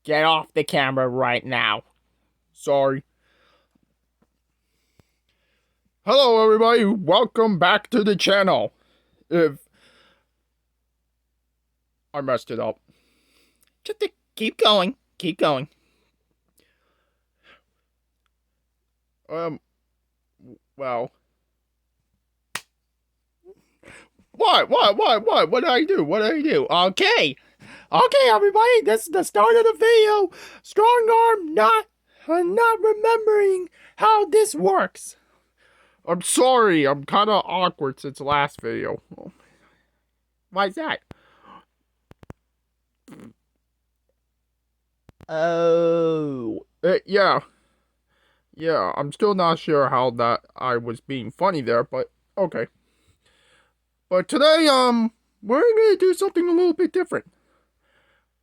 Get off the camera right now. Sorry. Hello, everybody. Welcome back to the channel. If I messed it up, just keep going. Keep going. Um. Well. What? What did I do? What did I do? Okay. Okay, everybody. This is the start of the video. Strong arm not remembering how this works. I'm sorry. I'm kind of awkward since the last video. Why is that? Oh. Yeah. Yeah, I'm still not sure how that I was being funny there, but okay. But today, we're gonna do something a little bit different.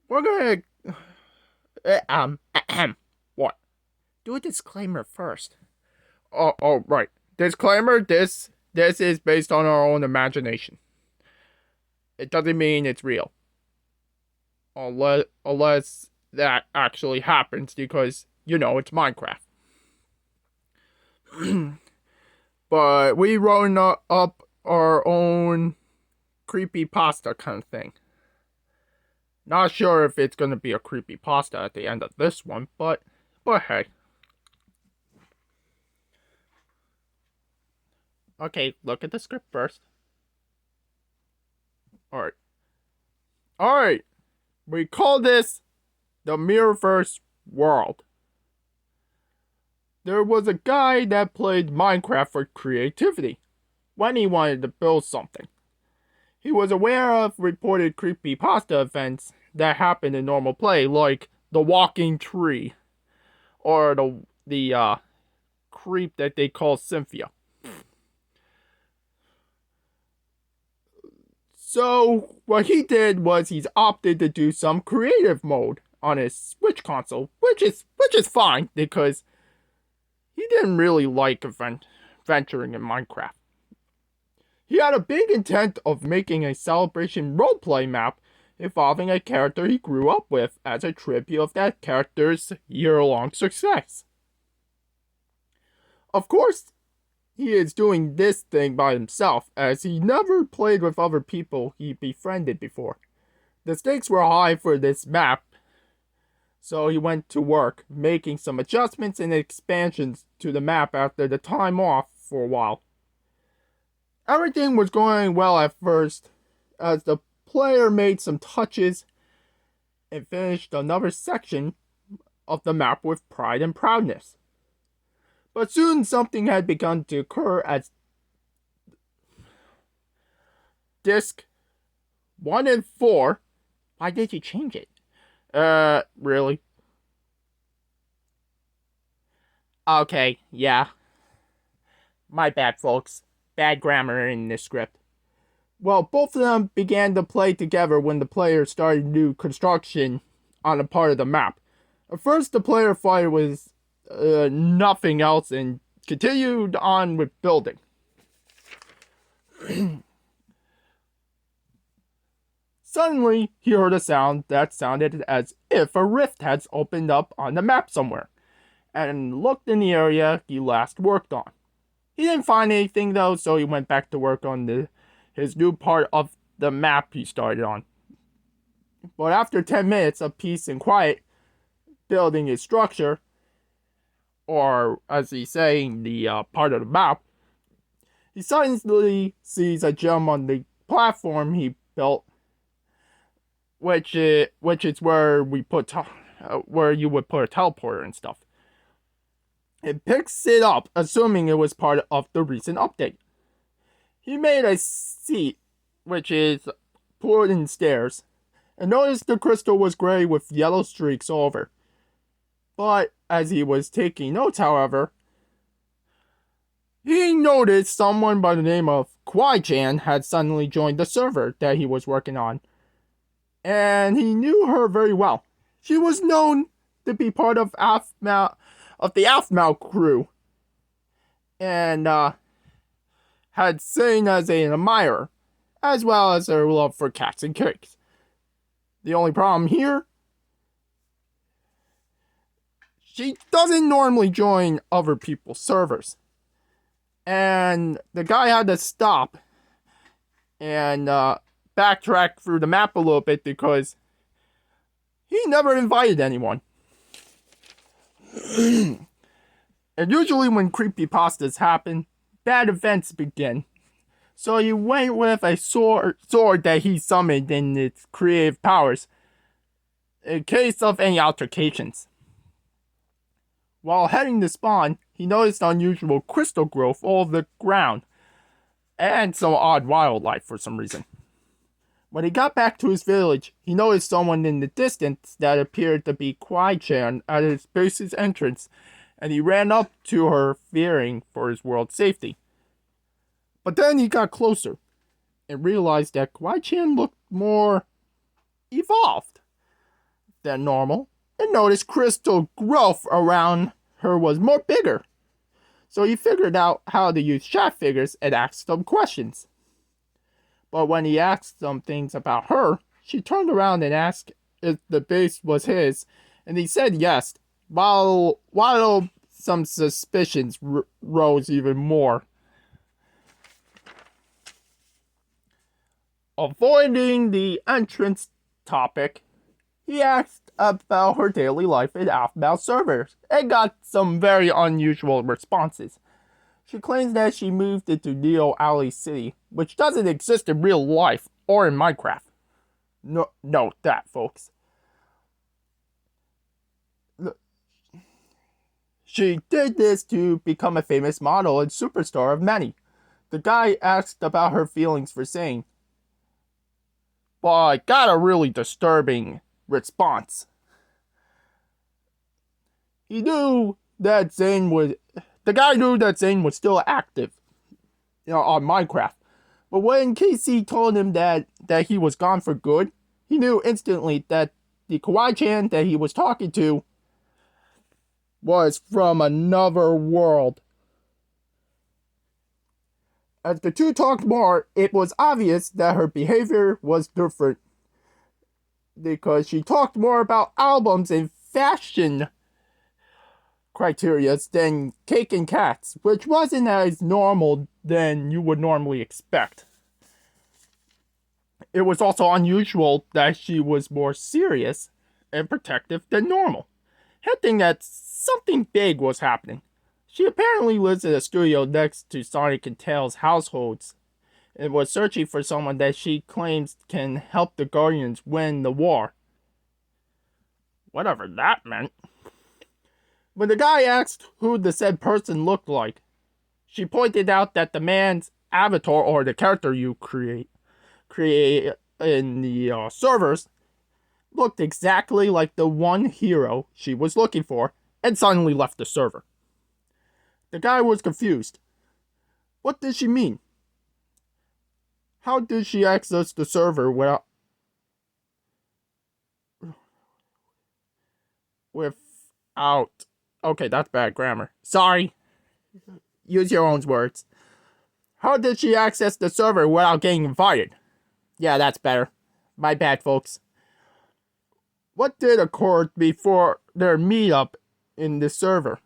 We're gonna, what? Do a disclaimer first. Oh, right. Disclaimer, this is based on our own imagination. It doesn't mean it's real. Unless that actually happens, because, it's Minecraft. But we wrote up our own creepypasta kind of thing. Not sure if it's gonna be a creepypasta at the end of this one, but hey. Okay, look at the script first. Alright. We call this the Mirrorverse World. There was a guy that played Minecraft for creativity when he wanted to build something. He was aware of reported creepypasta events that happened in normal play, like the walking tree, or the creep that they call Cynthia. So what he did was he's opted to do some creative mode on his Switch console, which is fine because he didn't really like venturing in Minecraft. He had a big intent of making a celebration roleplay map involving a character he grew up with as a tribute of that character's year-long success. Of course, he is doing this thing by himself, as he never played with other people he befriended before. The stakes were high for this map, so he went to work, making some adjustments and expansions to the map after the time off for a while. Everything was going well at first, as the player made some touches and finished another section of the map with pride and proudness. But soon something had begun to occur as Disc 1 and 4. Why did you change it? Really? Okay, yeah. My bad, folks. Bad grammar in this script. Well, both of them began to play together when the player started new construction on a part of the map. At first, the player thought was nothing else and continued on with building. Suddenly, he heard a sound that sounded as if a rift had opened up on the map somewhere, and looked in the area he last worked on. He didn't find anything though, so he went back to work on his new part of the map he started on. But after 10 minutes of peace and quiet, building his structure, or as he's saying, the part of the map, he suddenly sees a gem on the platform he built, which is where where you would put a teleporter and stuff. It picks it up, assuming it was part of the recent update. He made a seat, which is wooden stairs, and noticed the crystal was gray with yellow streaks all over. But as he was taking notes, however, he noticed someone by the name of Kwai-chan had suddenly joined the server that he was working on, and he knew her very well. She was known to be part of the Aphmau crew, and had seen as an admirer, as well as her love for cats and cakes. The only problem here she doesn't normally join other people's servers. And the guy had to stop and backtrack through the map a little bit because he never invited anyone. And usually when creepypastas happen, bad events begin. So he went with a sword that he summoned in its creative powers in case of any altercations. While heading to spawn, he noticed unusual crystal growth all over the ground and some odd wildlife for some reason. When he got back to his village, he noticed someone in the distance that appeared to be Kwai-chan at his base's entrance, and he ran up to her fearing for his world's safety. But then he got closer and realized that Kwai-chan looked more evolved than normal and noticed crystal growth around her was more bigger. So he figured out how to use chat figures and asked them questions. But when he asked some things about her, she turned around and asked if the base was his, and he said yes, while some suspicions rose even more. Avoiding the entrance topic, he asked about her daily life in outbound servers and got some very unusual responses. She claims that she moved into Neo Alley City, which doesn't exist in real life or in Minecraft. Note that, folks. She did this to become a famous model and superstar of many. The guy asked about her feelings for saying, but got a really disturbing response. The guy knew that Zane was still active, on Minecraft. But when Casey told him that he was gone for good, he knew instantly that the Kawaii-chan that he was talking to was from another world. As the two talked more, it was obvious that her behavior was different, because she talked more about albums and fashion criteria than cake and cats, which wasn't as normal than you would normally expect. It was also unusual that she was more serious and protective than normal, hinting that something big was happening. She apparently lives in a studio next to Sonic and Tails' households and was searching for someone that she claims can help the Guardians win the war. Whatever that meant. When the guy asked who the said person looked like, she pointed out that the man's avatar, or the character you create in the servers, looked exactly like the one hero she was looking for, and suddenly left the server. The guy was confused. What did she mean? How did she access the server without okay, that's bad grammar. Sorry. Use your own words. How did she access the server without getting invited? Yeah, that's better. My bad, folks. What did occur before their meetup in the server?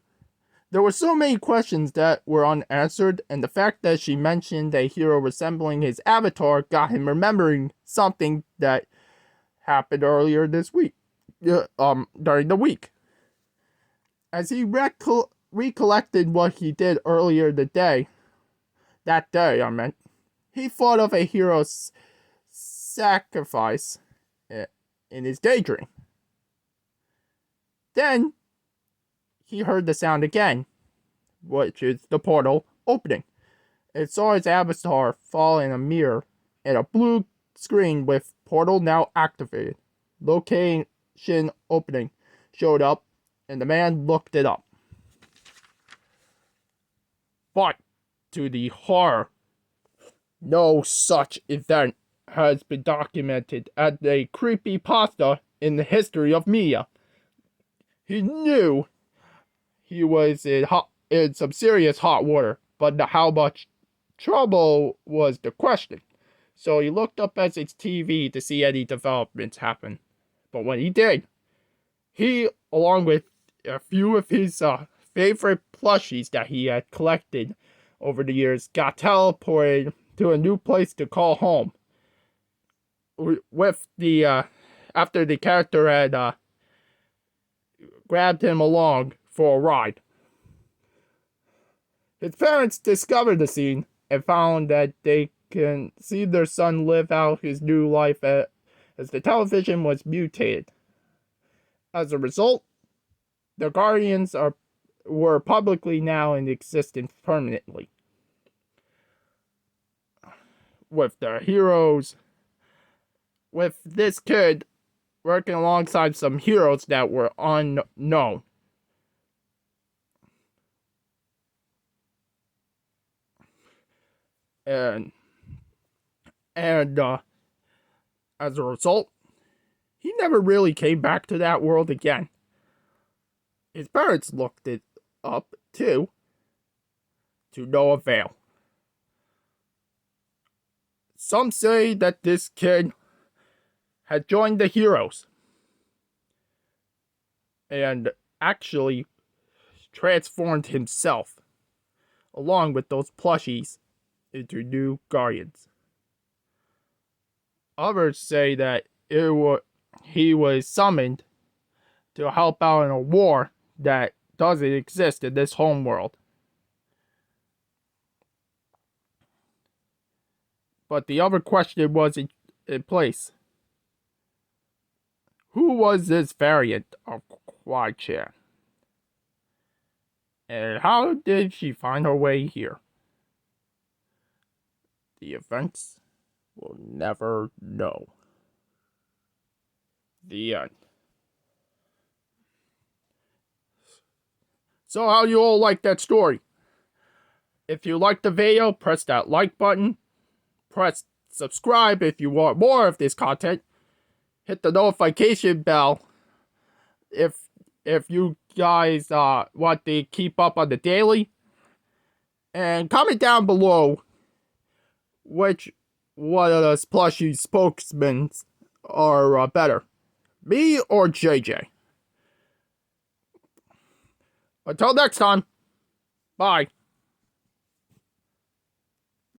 There were so many questions that were unanswered, and the fact that she mentioned a hero resembling his avatar got him remembering something that happened earlier this week, during the week. As he recollected what he did earlier that day, he thought of a hero's sacrifice in his daydream. Then he heard the sound again, which is the portal opening. It saw his avatar fall in a mirror, and a blue screen with portal now activated. Location opening showed up, and the man looked it up. But, to the horror, no such event has been documented as a creepypasta in the history of media. He knew he was in some serious hot water, but how much trouble was the question. So he looked up at his TV to see any developments happen. But when he did, he, along with a few of his favorite plushies that he had collected over the years got teleported to a new place to call home. With the after the character had grabbed him along for a ride. His parents discovered the scene and found that they can see their son live out his new life as the television was mutated. As a result, the Guardians were publicly now in existence permanently. With the heroes, with this kid working alongside some heroes that were unknown. And as a result, he never really came back to that world again. His parents looked it up too, to no avail. Some say that this kid had joined the heroes and actually transformed himself, along with those plushies, into new Guardians. Others say that he was summoned to help out in a war that doesn't exist in this homeworld. But the other question was in place. Who was this variant of Kwai-chan? And how did she find her way here? The events will never know. The end. So how you all like that story? If you liked the video, press that like button. Press subscribe if you want more of this content. Hit the notification bell if you guys want to keep up on the daily. And comment down below which one of those plushie spokesmen are better, me or JJ. Until next time, bye.